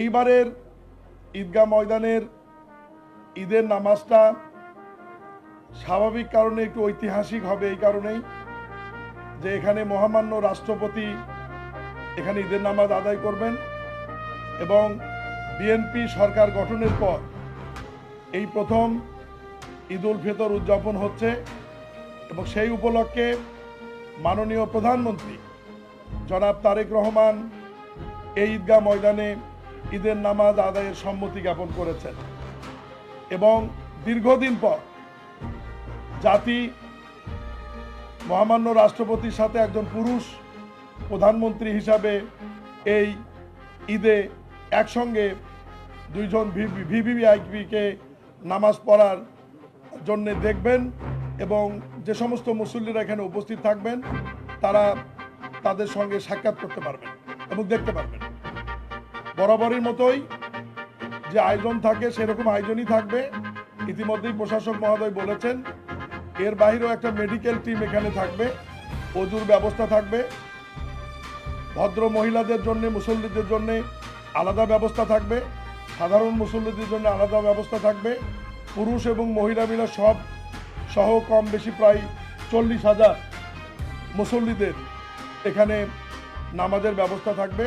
এইবারের ঈদগাহ ময়দানের ঈদের নামাজটা স্বাভাবিক কারণে একটু ঐতিহাসিক হবে, এই কারণেই যে এখানে মহামান্য রাষ্ট্রপতি এখানে ঈদের নামাজ আদায় করবেন এবং বিএনপি সরকার গঠনের পর এই প্রথম ঈদ উল ফিতর উদযাপন হচ্ছে এবং সেই উপলক্ষে মাননীয় প্রধানমন্ত্রী জনাব তারেক রহমান এই ঈদগাহ ময়দানে ঈদের নামাজ আদায়ের সম্মতি জ্ঞাপন করেছেন এবং দীর্ঘদিন পর জাতি মহামান্য রাষ্ট্রপতির সাথে একজন পুরুষ প্রধানমন্ত্রী হিসাবে এই ঈদে একসঙ্গে দুইজন ভিভিআইপিকে নামাজ পড়ার জন্য দেখবেন এবং যে সমস্ত মুসল্লিরা এখানে উপস্থিত থাকবেন তারা তাদের সঙ্গে সাক্ষাৎ করতে পারবেন এবং দেখতে পারবেন। বরাবরের মতোই যে আয়োজন থাকে সেরকম আয়োজনই থাকবে। ইতিমধ্যেই প্রশাসক মহোদয় বলেছেন এর বাইরেও একটা মেডিকেল টিম এখানে থাকবে, অজুর ব্যবস্থা থাকবে, ভদ্র মহিলাদের জন্য মুসল্লিদের জন্য আলাদা ব্যবস্থা থাকবে, সাধারণ মুসল্লিদের জন্য আলাদা ব্যবস্থা থাকবে, পুরুষ এবং মহিলা মিলে সব সহ কম বেশি প্রায় 40,000 মুসল্লিদের এখানে নামাজের ব্যবস্থা থাকবে।